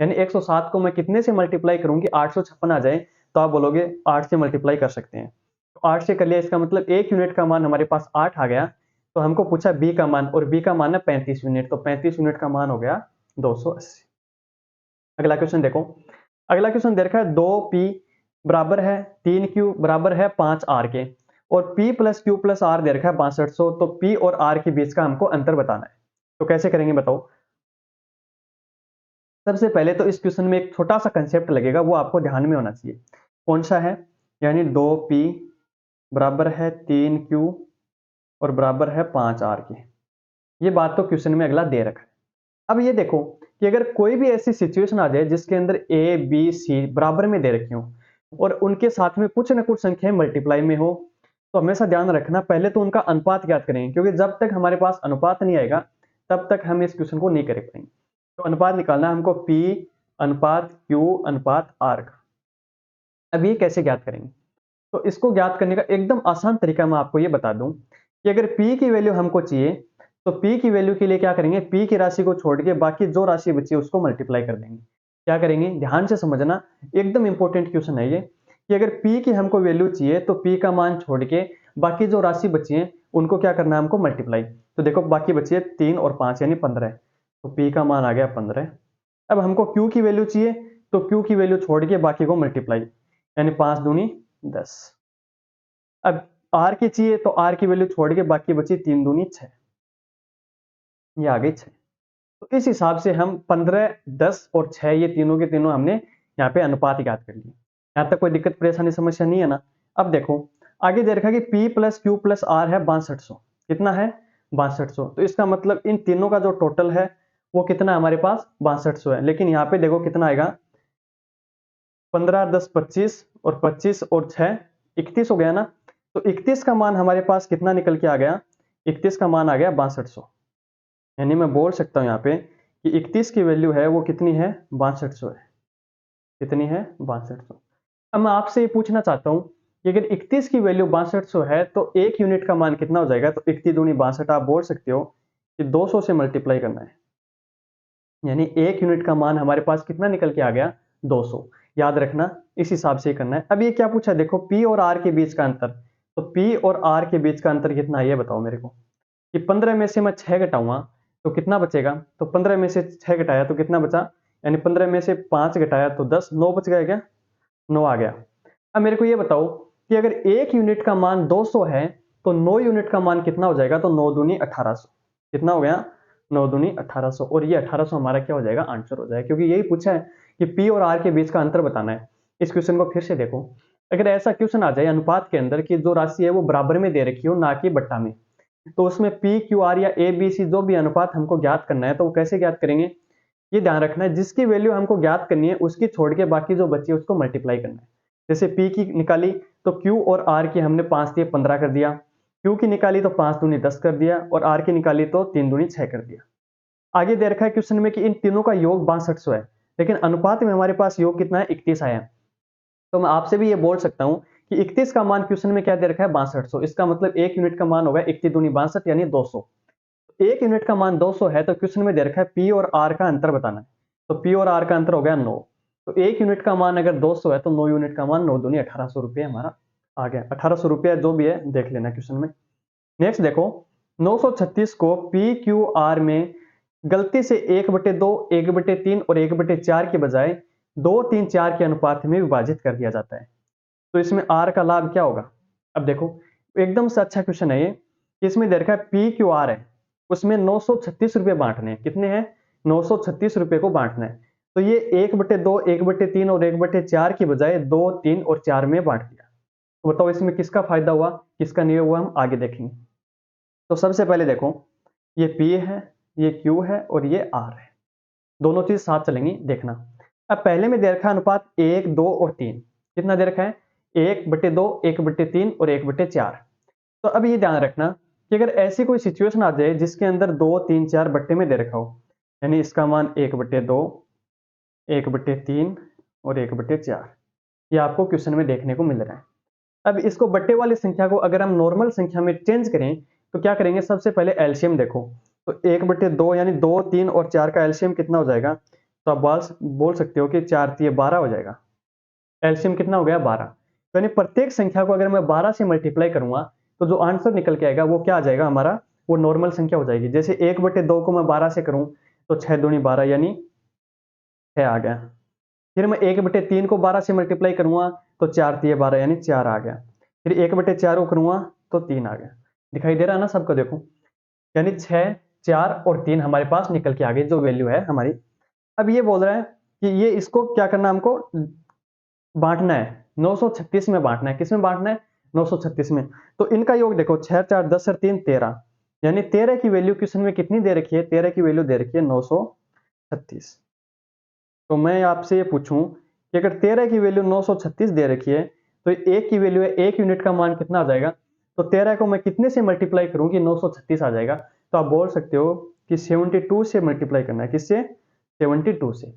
यानी 107 को मैं कितने से मल्टीप्लाई करूं कि 856 आ जाए? तो आप बोलोगे 8 से मल्टीप्लाई कर सकते हैं। तो 8 से कर लिया, इसका मतलब 1 यूनिट का मान हमारे पास 8 आ गया। तो हमको पूछा बी का मान, और बी का मान है 35 यूनिट, तो 35 यूनिट का मान हो गया 280। अगला क्वेश्चन देखो। अगला क्वेश्चन दे रखा है 2p बराबर है 3q बराबर है 5r के, और p plus q plus r दे रखा है 6200। तो p और r के बीच का हमको अंतर बताना है। तो कैसे करेंगे बताओ? सबसे पहले तो इस क्वेश्चन में एक छोटा सा कंसेप्ट लगेगा, वो आपको ध्यान में होना चाहिए। कौन सा है? यानी 2p बराबर है 3q और बराबर है 5r के। ये बात तो क्वेश्चन में अगला दे रखा है। अब ये देखो कि अगर कोई भी ऐसी सिचुएशन आ जाए जिसके अंदर ए बी सी बराबर में दे रखी हो, और उनके साथ में कुछ ना कुछ संख्याएं मल्टीप्लाई में हो, तो हमेशा ध्यान रखना पहले तो उनका अनुपात ज्ञात करेंगे, क्योंकि जब तक हमारे पास अनुपात नहीं आएगा तब तक हम इस क्वेश्चन को नहीं कर पाएंगे। तो अनुपात निकालना है हमको, P अनुपात Q अनुपात R का। अब ये कैसे ज्ञात करेंगे? तो इसको ज्ञात करने का एकदम आसान तरीका मैं आपको ये बता दूं कि अगर P की वैल्यू हमको चाहिए, तो P की वैल्यू के लिए क्या करेंगे? P की राशि को छोड़ के बाकी जो राशि बची है उसको मल्टीप्लाई कर देंगे। क्या करेंगे? ध्यान से समझना, एकदम इंपॉर्टेंट क्वेश्चन है ये, कि अगर P की हमको वैल्यू चाहिए तो P का मान छोड़ के बाकी जो राशि बची है उनको क्या करना है? हमको मल्टीप्लाई। तो देखो बाकी बची है 3 और 5 यानी 15। तो P का मान आ गया 15। अब हमको Q की वैल्यू चाहिए, तो Q की वैल्यू छोड़ के बाकी को मल्टीप्लाई, यानी 5 दूनी 10। अब R की चाहिए, तो R की वैल्यू छोड़ के बाकी बची 3 दूनी 6, ये आ गई 6। तो इस हिसाब से हम 15, 10 और 6 ये तीनों के तीनों हमने यहाँ पे अनुपात ज्ञात कर लिए। यहाँ तक कोई दिक्कत परेशानी समस्या नहीं है ना? अब देखो आगे दे रखा है कि P plus Q plus R है 6200। कितना है? 6200। तो इसका मतलब इन तीनों का जो टोटल है वो कितना है हमारे पास? 6200 है। लेकिन यहाँ पे देखो कितना आएगा? 15, 10, 25 और 25 और 6 31 हो गया ना? तो 31 का मान हमारे पास कितना निकल के आ गया? 31 का मान आ गया 6200। यानी मैं बोल सकता हूँ यहाँ पे कि 31 की वैल्यू है वो कितनी है? 6200 है। कितनी है? 6200। अब मैं आपसे ये पूछना चाहता हूँ कि अगर 31 की वैल्यू 6200 है तो 1 यूनिट का मान कितना हो जाएगा? तो 31 दूनी 62, आप बोल सकते हो कि 200 से मल्टीप्लाई करना है, यानी 1 यूनिट का मान हमारे पास कितना निकल के आ गया? 200। याद रखना, इस हिसाब से करना है। अब ये क्या पूछा है? देखो P और R के बीच का अंतर। तो P और R के बीच का अंतर कितना है ये बताओ मेरे को। कि 15 में से मैं 6 घटाऊंगा तो कितना बचेगा? तो 15 में से 6 घटाया तो कितना बचा? यानी 15 में से 5 घटाया तो 10, 9 बच गया क्या? 9 आ गया। अब मेरे को ये बताओ कि अगर 1 यूनिट का मान 200 है तो 9 यूनिट का मान कितना हो जाएगा? तो 9 दूनी 1800। कितना हो गया? 9 दूनी 1800। और ये 1800 हमारा क्या हो जाएगा? आंसर हो जाएगा, क्योंकि यही पूछा है कि P और R के बीच का अंतर बताना है। इस क्वेश्चन को फिर से देखो। अगर ऐसा क्वेश्चन आ जाए अनुपात के अंदर कि जो राशि है वो बराबर में दे रखी हो, ना कि बट्टा में, तो उसमें P, Q, R या A, B, C जो भी अनुपात हमको ज्ञात करना है तो वो कैसे ज्ञात करेंगे? ये ध्यान रखना है, जिसकी वैल्यू हमको ज्ञात करनी है उसकी छोड़ के बाकी जो बची है उसको मल्टीप्लाई करना है। जैसे P की निकाली तो Q और R की हमने 5 दिए 15 कर दिया, Q की निकाली तो 5 दूनी 10 कर दिया, और R की निकाली तो 3 दूनी 6 कर दिया। आगे दे रखा है क्वेश्चन में कि इन तीनों का योग 6200 है, लेकिन अनुपात में हमारे पास योग कितना है? 31 आया। तो मैं आपसे भी ये बोल सकता हूँ कि 31 का मान क्वेश्चन में क्या दे रखा है? 6200। इसका मतलब 1 यूनिट का मान होगा 31 दूनी 62 यानी 200। 1 यूनिट का मान 200 है तो क्वेश्चन में दे रखा है P और R का अंतर बताना है। तो P और R का अंतर हो गया 9। तो 1 यूनिट का मान अगर 200 है तो 9 यूनिट का मान 9 दूनी 1800 रुपये हमारा आ गया। 1800 रुपया जो भी है देख लेना क्वेश्चन में। नेक्स्ट देखो, 936 को पी क्यू आर में गलती से 1/2, 1/3 और 1/4 के बजाय 2, 3, 4 के अनुपात में विभाजित कर दिया जाता है, तो इसमें आर का लाभ क्या होगा? अब देखो, एकदम से अच्छा क्वेश्चन है ये। इसमें दे रखा है पी क्यू आर है, उसमें 936 रुपये बांटने हैं। कितने हैं? 936 रुपये को बांटना है। तो ये 1/2, 1/3 और 1/4 की बजाय 2, 3 और 4 में बांट दिया। तो बताओ इसमें किसका फायदा हुआ, किसका नहीं हुआ, हम आगे देखेंगे। तो सबसे पहले देखो, ये P है, ये Q है और ये R है। दोनों चीज साथ चलेंगी, देखना। अब पहले में दे रखा है अनुपात 1, 2 और 3। कितना दे रखा है? 1/2, 1/3 और 1/4। तो अब ये ध्यान रखना कि अगर ऐसी कोई सिचुएशन आ जाए जिसके अंदर 2, 3, 4 बट्टे में दे रखा हो, यानी इसका मान 1/2, 1/3 और 1/4, ये आपको क्वेश्चन में देखने को मिल रहा है। अब इसको बट्टे वाली संख्या को अगर हम नॉर्मल संख्या में चेंज करें तो क्या करेंगे? सबसे पहले एलसीएम देखो, तो 1/2 यानी 2, 3 और 4 का एलसीएम कितना हो जाएगा? तो आप बोल सकते हो कि 4 3 12 हो जाएगा। एलसीएम कितना हो गया? 12। तो यानी प्रत्येक संख्या को अगर मैं 12 से मल्टीप्लाई करूंगा तो जो आंसर निकल के आएगा वो क्या आ जाएगा हमारा? वो नॉर्मल संख्या हो जाएगी। जैसे 1/2 को मैं 12 से करूं तो 6 दूनी 12 यानी 6 आ गया। फिर मैं 1/3 को 12 से मल्टीप्लाई करूंगा तो 4 3 12 यानी 4 आ गया। फिर 1/4 को करूंगा तो 3 आ गया। दिखाई दे रहा है ना सबको? देखो, यानी 6, 4 और 3 हमारे पास निकल के आ गए, जो वैल्यू है हमारी। अब ये बोल रहा है कि ये इसको क्या करना है, हमको बांटना है, 936 में बांटना है। किस में बांटना है? 936 में। तो इनका योग देखो, 6 4 10 और 3 13, यानी 13 की वैल्यू क्वेश्चन में कितनी दे रखी है? 13 की वैल्यू दे रखी है 936। तो मैं आपसे ये पूछूं कि अगर 13 की वैल्यू 936 दे रखी है तो 1 की वैल्यू है, 1 यूनिट का मान कितना आ जाएगा? तो 13 को मैं कितने से मल्टीप्लाई करूं कि 936 आ जाएगा? तो आप बोल सकते हो कि 72 से मल्टीप्लाई करना है। किससे? 72 से।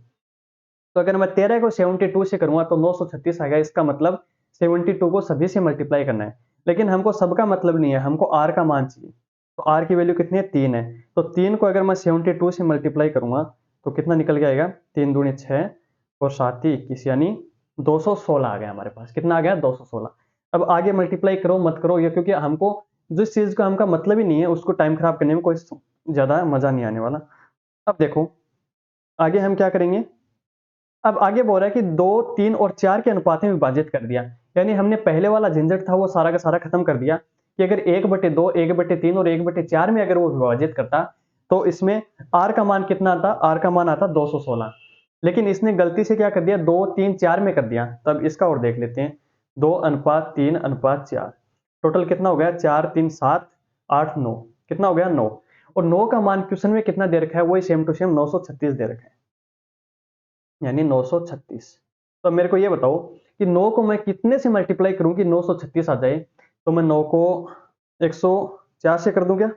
तो अगर मैं 13 को 72 से करूंगा तो 936 आएगा। इसका मतलब 72 को सभी से मल्टीप्लाई करना है, लेकिन हमको सबका मतलब नहीं है, हमको आर का मान चाहिए। तो आर की वैल्यू कितनी है? 3 है। तो 3 को अगर मैं 72 से मल्टीप्लाई करूंगा तो कितना निकल के आएगा? 3 दूनी 6 और 7 ही 21, यानी 216 आ गया हमारे पास। कितना आ गया? 216। अब आगे मल्टीप्लाई करो मत करो ये, क्योंकि हमको जिस चीज का हमका मतलब ही नहीं है उसको टाइम खराब करने में कोई ज्यादा मजा नहीं आने वाला। अब देखो आगे हम क्या करेंगे। अब आगे बोल रहा है कि 2, 3 और 4 के अनुपात में विभाजित कर दिया, यानी हमने पहले वाला झंझट था वो सारा का सारा खत्म कर दिया कि अगर 1/2, 1/3 और 1/4 में अगर वो विभाजित करता तो इसमें आर का मान कितना आता? आर का मान आता 216। लेकिन इसने गलती से क्या कर दिया? 2, 3, 4 में कर दिया। तब इसका और देख लेते हैं। 2:3:4, टोटल कितना हो गया? 4 3 7 8 9, कितना हो गया? 9। और 9 का मान क्वेश्चन में कितना दे रखा है? वही सेम टू सेम 936 दे रखा है, यानी 936। तो मेरे को ये बताओ कि 9 को मैं कितने से मल्टीप्लाई करूं कि 936 आ जाए? तो मैं 9 को 104 से कर दूं क्या?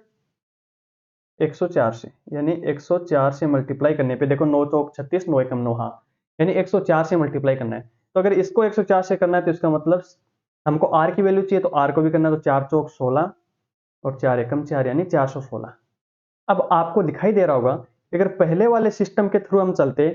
104 से, यानी 104 से मल्टीप्लाई करने पे देखो, 9 चौक 36, 9 एकम 9, हाँ, यानी 104 से मल्टीप्लाई करना है। तो अगर इसको 104 से करना है तो इसका मतलब हमको आर की वैल्यू चाहिए, तो आर को भी करना है। तो 4 चौक 16 और 4 एकम 4, यानी 416। अब आपको दिखाई दे रहा होगा कि अगर पहले वाले सिस्टम के थ्रू हम चलते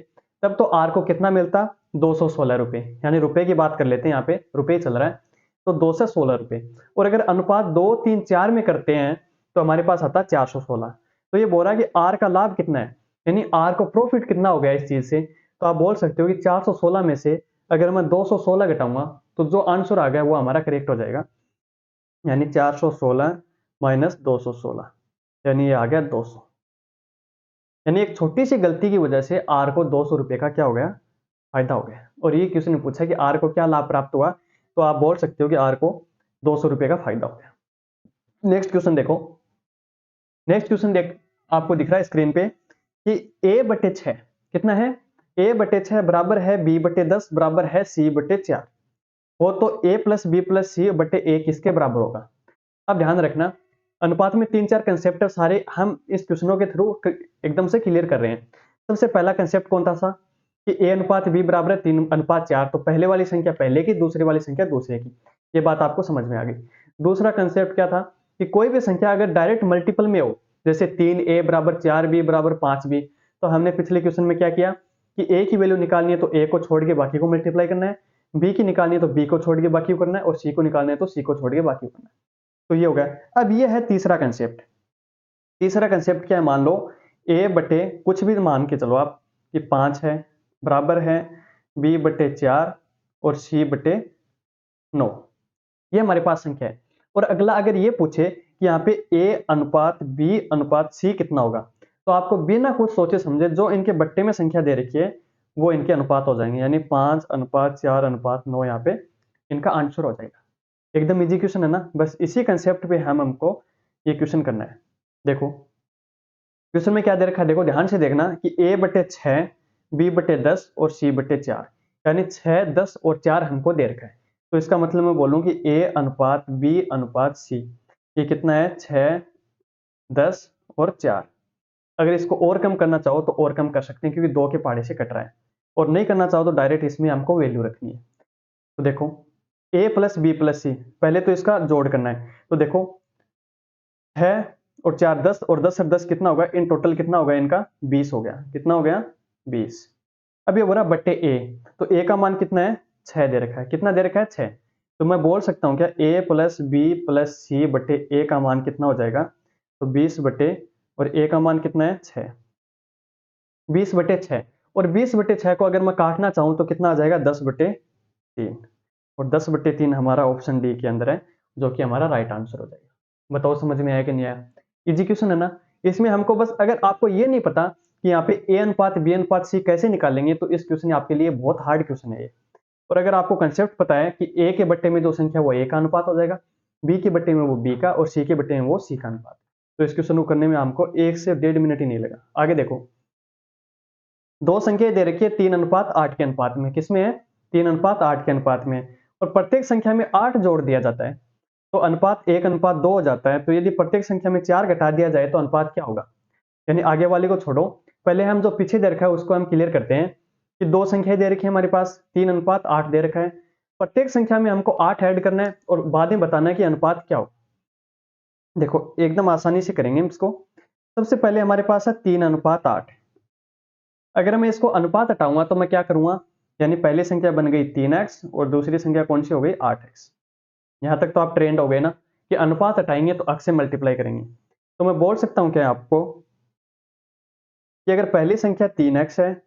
तब तो आर को कितना मिलता? 216 रुपए, यानी रुपए की बात कर लेते हैं, यहाँ पे रुपए चल रहा है, तो 216 रुपए। और अगर अनुपात 2, 3, 4 में करते हैं तो हमारे पास आता है 416। तो ये बोल रहा है कि आर का लाभ कितना है, यानी आर को प्रॉफिट कितना हो गया इस चीज से। तो आप बोल सकते हो कि 416 में से अगर मैं 216 घटाऊंगा तो जो आंसर आ गया वो हमारा करेक्ट हो जाएगा, यानी 416 माइनस 216, यानी ये आ गया 200। यानी एक छोटी सी गलती की वजह से आर को 200 रुपए का क्या हो गया? फायदा हो गया। और ये किसी ने पूछा कि आर को क्या लाभ प्राप्त हुआ, तो आप बोल सकते हो कि आर को 200 रुपए का फायदा हो गया। नेक्स्ट क्वेश्चन देखो। नेक्स्ट क्वेश्चन देख, आपको दिख रहा है स्क्रीन पे कि a/6 कितना है? a/6 बराबर है b/10 बराबर है c/4 हो, तो a प्लस बी प्लस सी बटे a किसके बराबर होगा? अब ध्यान रखना, अनुपात में 3 4 कंसेप्ट सारे हम इस क्वेश्चनों के थ्रू एकदम से क्लियर कर रहे हैं। सबसे पहला कंसेप्ट कौन था सा कि a अनुपात b बराबर है 3:4, तो पहले वाली संख्या पहले की, दूसरी वाली संख्या दूसरे की। ये बात आपको समझ में आ गई। दूसरा कंसेप्ट क्या था कि कोई भी संख्या अगर डायरेक्ट मल्टीपल में हो, जैसे 3a बराबर 4b बराबर 5b, तो हमने पिछले क्वेश्चन में क्या किया कि a की वैल्यू निकालनी है तो a को छोड़ के बाकी को मल्टीप्लाई करना है, b की निकालनी है तो b को छोड़ के बाकी को करना है, और c को निकालना है तो c को छोड़ के बाकी को करना है। तो ये हो गया। अब ये है तीसरा कंसेप्ट। तीसरा कंसेप्ट क्या है, मान लो a बटे कुछ भी मान के चलो आप कि 5 है, बराबर है b बटे 4 और c बटे 9। ये हमारे पास संख्या है। और अगला अगर ये पूछे कि यहाँ पे a अनुपात b अनुपात c कितना होगा, तो आपको बिना कुछ सोचे समझे जो इनके बट्टे में संख्या दे रखी है वो इनके अनुपात हो जाएंगे, यानी 5 अनुपात 4 अनुपात 9 यहाँ पे इनका आंसर हो जाएगा। एकदम इजी क्वेश्चन है ना, बस इसी कंसेप्ट पे हमको ये क्वेश्चन करना है। देखो क्वेश्चन में क्या दे रखा है, देखो ध्यान से देखना कि a बटे 6 b बटे 10 और c बटे 4, यानी 6 10 और 4 हमको दे रखा है। तो इसका मतलब मैं बोलूं कि a अनुपात b अनुपात c ये कितना है, 6 10 और 4। अगर इसको और कम करना चाहो तो और कम कर सकते हैं क्योंकि 2 के पहाड़े से कट रहा है, और नहीं करना चाहो तो डायरेक्ट इसमें हमको वैल्यू रखनी है। तो देखो a प्लस बी प्लस सी, पहले तो इसका जोड़ करना है। तो देखो 6 और 4 10 और 10 और 10 कितना होगा, इन टोटल कितना होगा इनका 20 हो गया। कितना हो गया 20। अब ये हो रहा बट्टे a, तो a का मान कितना है 6 दे रखा है। कितना दे रखा है 6। तो मैं बोल सकता हूँ क्या a प्लस बी प्लस सी बटे a का मान कितना हो जाएगा, तो 20 बटे, और a का मान कितना है 6, 20 बटे 6। और 20 बटे 6 को अगर मैं काटना चाहूँ तो कितना आ जाएगा 10 बटे 3, और 10 बटे 3 हमारा ऑप्शन डी के अंदर है, जो कि हमारा राइट आंसर हो जाएगा। बताओ समझ में आया कि नहीं आया। इजी क्वेश्चन है ना। इसमें हमको बस, अगर आपको ये नहीं पता कि यहाँ पे a अनुपात b अनुपात c कैसे निकालेंगे, तो इस क्वेश्चन आपके लिए बहुत हार्ड क्वेश्चन है ये। और अगर आपको कंसेप्ट पता है कि a के बट्टे में जो संख्या वो a का अनुपात हो जाएगा, b के बट्टे में वो b का, और c के बट्टे में वो c का अनुपात, तो इस क्वेश्चन को करने में हमको 1 से 1.5 मिनट ही नहीं लगा। आगे देखो, दो संख्या दे रखी है 3 अनुपात 8 के अनुपात में। किसमें है 3 अनुपात 8 के अनुपात में, और प्रत्येक संख्या में 8 जोड़ दिया जाता है, तो अनुपात 1 अनुपात 2 हो जाता है। तो यदि प्रत्येक संख्या में 4 घटा दिया जाए तो अनुपात क्या होगा, यानी आगे वाले को छोड़ो, पहले हम जो पीछे दे रखा है उसको हम क्लियर करते हैं कि दो संख्या दे रखी है हमारे पास, 3 अनुपात 8 दे रखा है, प्रत्येक संख्या में हमको 8 ऐड करना है और बाद में बताना है कि अनुपात क्या हो। देखो एकदम आसानी से करेंगे हम इसको। सबसे पहले हमारे पास है 3 अनुपात 8। अगर मैं इसको अनुपात हटाऊंगा तो मैं क्या करूंगा, यानी पहली संख्या बन गई 3x और दूसरी संख्या कौन सी हो गई 8x। यहां तक तो आप ट्रेंड हो गए ना कि अनुपात हटाएंगे तो x से मल्टीप्लाई करेंगे। तो मैं बोल सकता हूं क्या आपको कि अगर पहली संख्या 3x है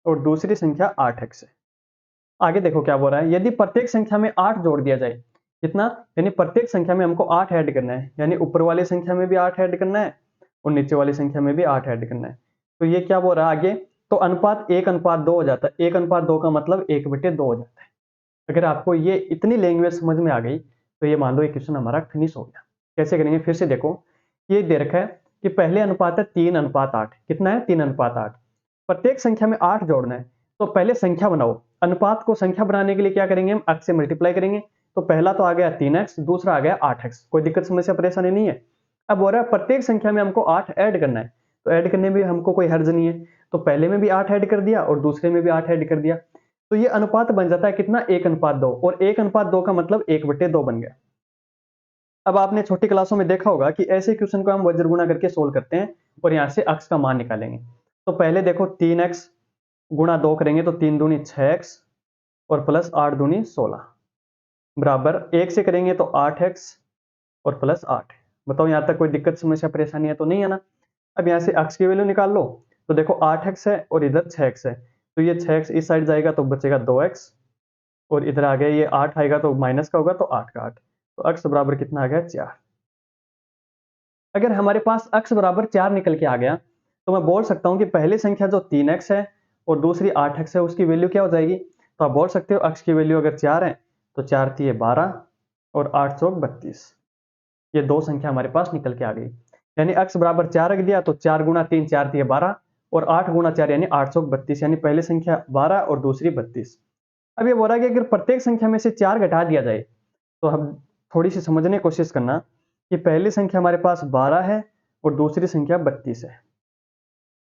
और दूसरी संख्या 8x है, आगे देखो क्या बोल रहा है, यदि प्रत्येक संख्या में 8 जोड़ दिया जाए, कितना, यानी प्रत्येक संख्या में हमको 8 ऐड करना है, यानी ऊपर वाली संख्या में भी 8 ऐड करना है और नीचे वाली संख्या में भी 8 ऐड करना है। तो ये क्या बोल रहा है आगे, तो अनुपात 1 अनुपात 2 हो जाता है। 1 अनुपात 2 का मतलब 1 बटे 2 हो जाता है। अगर आपको ये इतनी लैंग्वेज समझ में आ गई तो ये मान लो ये क्वेश्चन हमारा फिनिश हो गया। कैसे करेंगे, फिर से देखो, ये दे रखा है कि पहले अनुपात है 3 अनुपात 8। कितना है 3 अनुपात 8। प्रत्येक संख्या में 8 जोड़ना है, तो पहले संख्या बनाओ। अनुपात को संख्या बनाने के लिए क्या करेंगे, हम x से मल्टीप्लाई करेंगे। तो पहला तो आ गया 3x, दूसरा आ गया 8x। कोई दिक्कत समस्या परेशानी नहीं है। अब हो रहा है प्रत्येक संख्या में हमको 8 ऐड करना है, तो ऐड करने में हमको कोई हर्ज नहीं है। तो पहले में भी 8 ऐड कर दिया और दूसरे में भी 8 ऐड कर दिया, तो ये अनुपात बन जाता है कितना 1 अनुपात 2, और 1 अनुपात 2 का मतलब 1 बटे 2 बन गया। अब आपने छोटी क्लासों में देखा होगा कि ऐसे क्वेश्चन को हम वज्र गुणा करके सोल्व करते हैं और यहाँ से x का मान निकालेंगे। तो पहले देखो 3x गुणा 2 करेंगे तो 3 दूनी 6x और प्लस 8 दूनी 16 बराबर 1 से करेंगे तो 8x और प्लस 8। बताओ यहाँ तक कोई दिक्कत समस्या परेशानी है तो नहीं है ना। अब यहाँ से x की वैल्यू निकाल लो, तो देखो 8x है और इधर 6x है, तो ये 6x इस साइड जाएगा तो बचेगा 2x, और इधर आ गया ये 8 आएगा तो माइनस का होगा तो 8 का 8, तो x बराबर कितना आ गया 4। अगर हमारे पास x बराबर 4 निकल के आ गया तो मैं बोल सकता हूं कि पहली संख्या जो 3x है और दूसरी 8x है उसकी वैल्यू क्या हो जाएगी। तो आप बोल सकते हो x की वैल्यू अगर 4 है तो 4 3 12 और 8 चौक 32। ये दो संख्या हमारे पास निकल के आ गई, यानी x बराबर 4 रख दिया तो 4 गुणा 3 4 3 12 और 8 गुणा 4 यानी 8 चौक 32, यानी पहली संख्या 12 और दूसरी 32। अब ये बोल रहा है कि अगर प्रत्येक संख्या में से 4 घटा दिया जाए, तो हम थोड़ी सी समझने की कोशिश करना कि पहली संख्या हमारे पास 12 है और दूसरी संख्या 32 है।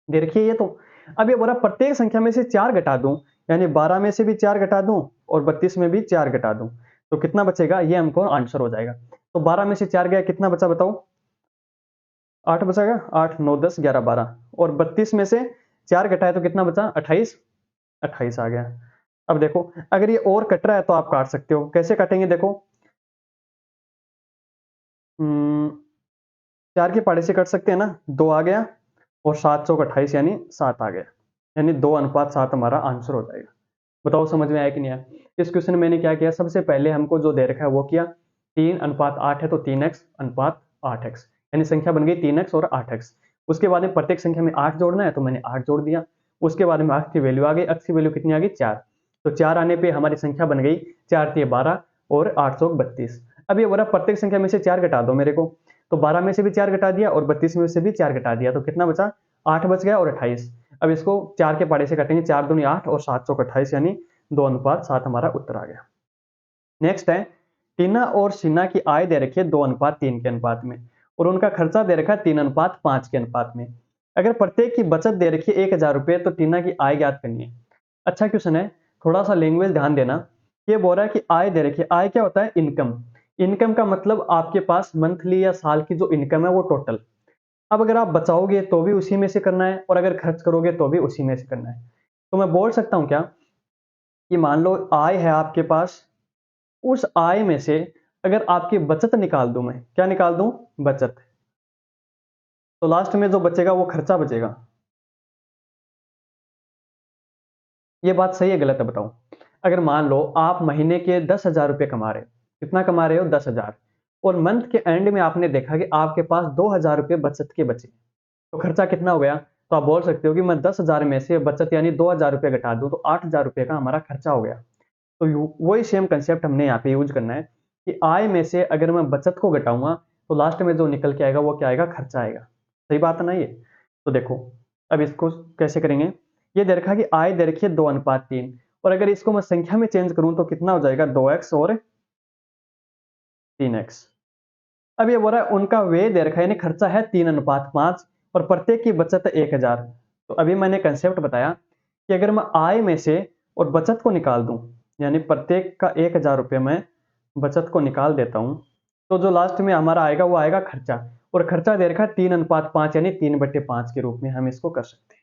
देखिए ये तो, अब ये बोला प्रत्येक संख्या में से 4 घटा दूं, यानी 12 में से भी 4 घटा दूं और 32 में भी 4 घटा दूं, तो कितना बचेगा, ये हमको आंसर हो जाएगा। तो 12 में से 4 गया, कितना बचा बताओ, 8 बचेगा, 8 9 10 11 12, और 32 में से 4 घटाए तो कितना बचा 28, 28 आ गया। अब देखो अगर ये और कट रहा है तो आप काट सकते हो, कैसे काटेंगे देखो। 4 के पहाड़े से कट सकते हैं ना, 2 आ गया और 7 चौक 28 यानी 7 आ गया, यानी 2:7 हमारा आंसर हो जाएगा। बताओ समझ में आया कि नहीं आया। इस क्वेश्चन में मैंने क्या किया, सबसे पहले हमको जो दे रखा है वो किया, 3:8 है तो 3x/8x, यानी संख्या बन गई 3x और 8x। उसके बाद में प्रत्येक संख्या में 8 जोड़ना है तो मैंने 8 जोड़ दिया। उसके बाद में x की वैल्यू आ गई, x की वैल्यू कितनी आ गई 4, तो 4 आने पे हमारी संख्या बन गई 4 × 12 और 8 चौक 32। अब ये बोला प्रत्येक संख्या में से 4 घटा दो मेरे को, तो 12 में से भी 4 घटा दिया और 32 में से भी 4 घटा दिया, तो कितना बचा 8 बच गया और 28। अब इसको 4 के पहाड़े से काटेंगे, 4 दूनी 8 और 7 चौक 28 यानी 2:7 हमारा उत्तर आ गया। नेक्स्ट है, टीना और शीना की आय दे रखी है 2:3 के अनुपात में और उनका खर्चा दे रखा है 3:5 के अनुपात में। अगर प्रत्येक की बचत दे रखी है 1000 रुपये तो टीना की आय ज्ञात करनी है। अच्छा क्वेश्चन है, थोड़ा सा लैंग्वेज ध्यान देना। ये बोल रहा है कि आय दे रखी है, आय क्या होता है इनकम। इनकम का मतलब आपके पास मंथली या साल की जो इनकम है वो टोटल। अब अगर आप बचाओगे तो भी उसी में से करना है और अगर खर्च करोगे तो भी उसी में से करना है। तो मैं बोल सकता हूं क्या कि मान लो आय है आपके पास, उस आय में से अगर आपकी बचत निकाल दूं, मैं क्या निकाल दूं बचत, तो लास्ट में जो बचेगा वो खर्चा बचेगा। ये बात सही है गलत है बताओ। अगर मान लो आप महीने के 10,000 रुपये कमा रहे हो, कितना कमा रहे हो 10,000, और मंथ के एंड में आपने देखा कि आपके पास 2,000 रुपये बचत के बचे, तो खर्चा कितना हो गया। तो आप बोल सकते हो कि मैं 10,000 में से बचत यानी 2,000 रुपये घटा दूं तो 8,000 रुपये का हमारा खर्चा हो गया। तो वही सेम कंसेप्ट हमने यहाँ पे यूज करना है कि आय में से अगर मैं बचत को घटाऊंगा तो लास्ट में जो निकल के आएगा वो क्या आएगा, खर्चा आएगा। सही बात है ना ये। तो देखो अब इसको कैसे करेंगे। ये दे रखा कि आय दे रखी है 2:3 और अगर इसको मैं संख्या में चेंज करूं तो कितना हो जाएगा 2x और 3x। अब ये बोल रहा है उनका व्यय दे रखा है यानी खर्चा है 3:5 और प्रत्येक की बचत है 1000। तो अभी मैंने कंसेप्ट बताया कि अगर मैं आय में से और बचत को निकाल दूं, यानी प्रत्येक का 1000 रुपये में बचत को निकाल देता हूं, तो जो लास्ट में हमारा आएगा वो आएगा खर्चा, और खर्चा दे रखा है 3:5 यानी 3/5 के रूप में हम इसको कर सकते हैं।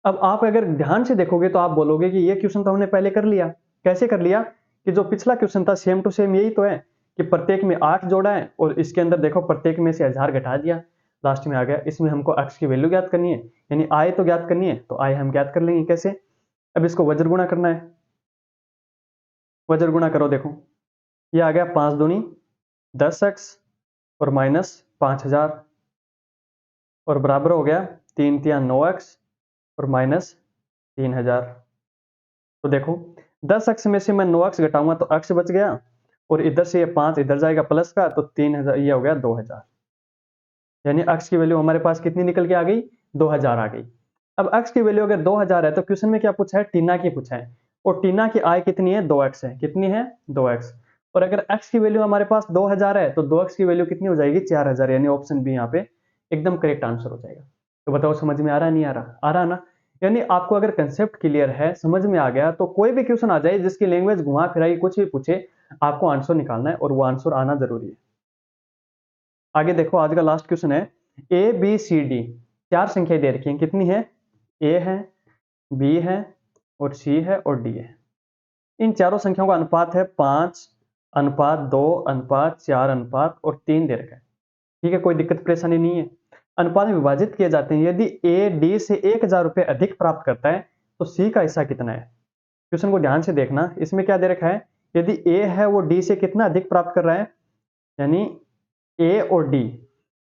अब आप अगर ध्यान से देखोगे तो आप बोलोगे कि ये क्वेश्चन तो हमने पहले कर लिया। कैसे कर लिया कि जो पिछला क्वेश्चन था सेम टू सेम यही तो है कि प्रत्येक में 8 जोड़ा है और इसके अंदर देखो प्रत्येक में से 1000 घटा दिया, लास्ट में आ गया। इसमें हमको x की वैल्यू ज्ञात करनी है, यानी आय तो ज्ञात करनी है, तो आय हम ज्ञात कर लेंगे कैसे। अब इसको वज्र गुणा करना है, वज्र गुणा करो देखो, ये आ गया 5 दूनी 10x और माइनस 5000 और बराबर हो गया 3 × 9x और माइनस 3000। तो देखो 10x में से मैं 9x घटाऊंगा तो x बच गया और इधर से ये 5 इधर जाएगा प्लस का, तो 3000 ये हो गया 2000, यानी x की वैल्यू हमारे पास कितनी निकल के आ गई 2000 आ गई। अब x की वैल्यू अगर 2000 है तो क्वेश्चन में क्या पूछा है, टीना की पूछा है, और टीना की आय कितनी है 2x है, कितनी है 2x, और अगर x की वैल्यू हमारे पास 2000 है तो 2x की वैल्यू कितनी हो जाएगी 4000, यानी ऑप्शन बी यहाँ पे एकदम करेक्ट आंसर हो जाएगा। तो बताओ समझ में आ रहा है नहीं आ रहा, आ रहा ना। यानी आपको अगर कंसेप्ट क्लियर है, समझ में आ गया, तो कोई भी क्वेश्चन आ जाए जिसकी लैंग्वेज घुमा फिराई कुछ भी पूछे, आपको आंसर निकालना है और वो आंसर आना जरूरी है। आगे देखो आज का लास्ट क्वेश्चन है, ए बी सी डी 4 संख्याएं दे रखी हैं, कितनी है, ए है, बी है और सी है और डी है। इन चारों संख्याओं का अनुपात है 5:2 4:3 दे रखा है। ठीक है, कोई दिक्कत परेशानी नहीं है। अनुपात में विभाजित किए जाते हैं, यदि ए डी से 1000 रुपये अधिक प्राप्त करता है तो सी का हिस्सा कितना है। क्वेश्चन को ध्यान से देखना, इसमें क्या दे रखा है, यदि ए है वो डी से कितना अधिक प्राप्त कर रहा है, यानी ए और डी,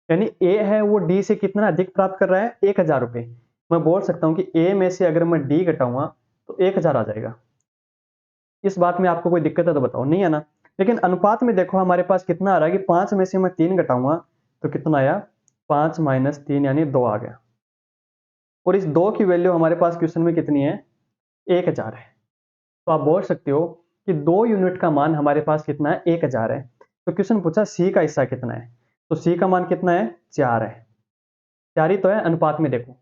यानी ए है वो डी से कितना अधिक प्राप्त कर रहा है 1000 रुपये। मैं बोल सकता हूं कि ए में से अगर मैं डी घटाऊंगा तो 1000 आ जाएगा। इस बात में आपको कोई दिक्कत है तो बताओ, नहीं है ना। लेकिन अनुपात में देखो हमारे पास कितना आ रहा है कि 5 में से मैं 3 घटाऊंगा तो कितना आया 5 - 3 यानी 2 आ गया, और इस 2 की वैल्यू हमारे पास क्वेश्चन में कितनी है 1000 है। तो आप बोल सकते हो कि 2 यूनिट का मान हमारे पास कितना है 1000 है। तो क्वेश्चन पूछा सी का हिस्सा कितना है, तो सी का मान कितना है 4 है, 4 ही तो है अनुपात में देखो।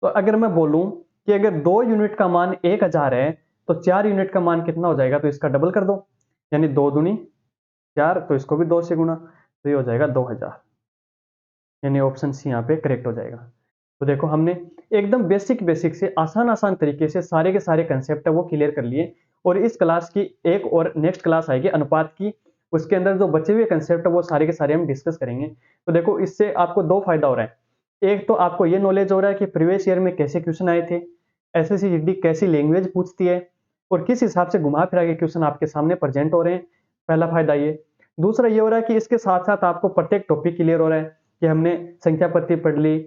तो अगर मैं बोलूं कि अगर 2 यूनिट का मान 1000 है तो 4 यूनिट का मान कितना हो जाएगा, तो इसका डबल कर दो, यानी 2 दूनी 4, तो इसको भी 2 से गुना, तो ये हो जाएगा 2000, यानी ऑप्शन सी यहाँ पे करेक्ट हो जाएगा। तो देखो हमने एकदम बेसिक बेसिक से आसान आसान तरीके से सारे के सारे कंसेप्ट है वो क्लियर कर लिए। और इस क्लास की एक और नेक्स्ट क्लास आएगी अनुपात की, उसके अंदर जो बचे हुए कंसेप्ट है वो सारे के सारे हम डिस्कस करेंगे। तो देखो इससे आपको दो फायदा हो रहा है। एक तो आपको ये नॉलेज हो रहा है कि प्रीवियस ईयर में कैसे क्वेश्चन आए थे, एसएससी जीडी कैसी लैंग्वेज पूछती है और किस हिसाब से घुमा फिरा के क्वेश्चन आपके सामने प्रेजेंट हो रहे हैं। पहला फायदा ये। दूसरा ये हो रहा है कि इसके साथ साथ आपको प्रत्येक टॉपिक क्लियर हो रहा है कि हमने संख्या पत्ती पढ़ ली,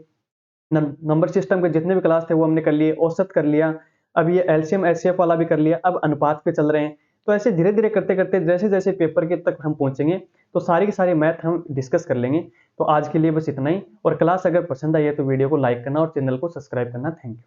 नंबर सिस्टम के जितने भी क्लास थे वो हमने कर लिए, औसत कर लिया, अब ये एलसीएम एचसीएफ वाला भी कर लिया, अब अनुपात पे चल रहे हैं। तो ऐसे धीरे धीरे करते करते जैसे जैसे पेपर के तक हम पहुंचेंगे तो सारी की सारी मैथ हम डिस्कस कर लेंगे। तो आज के लिए बस इतना ही, और क्लास अगर पसंद आई है तो वीडियो को लाइक करना और चैनल को सब्सक्राइब करना। Thank you.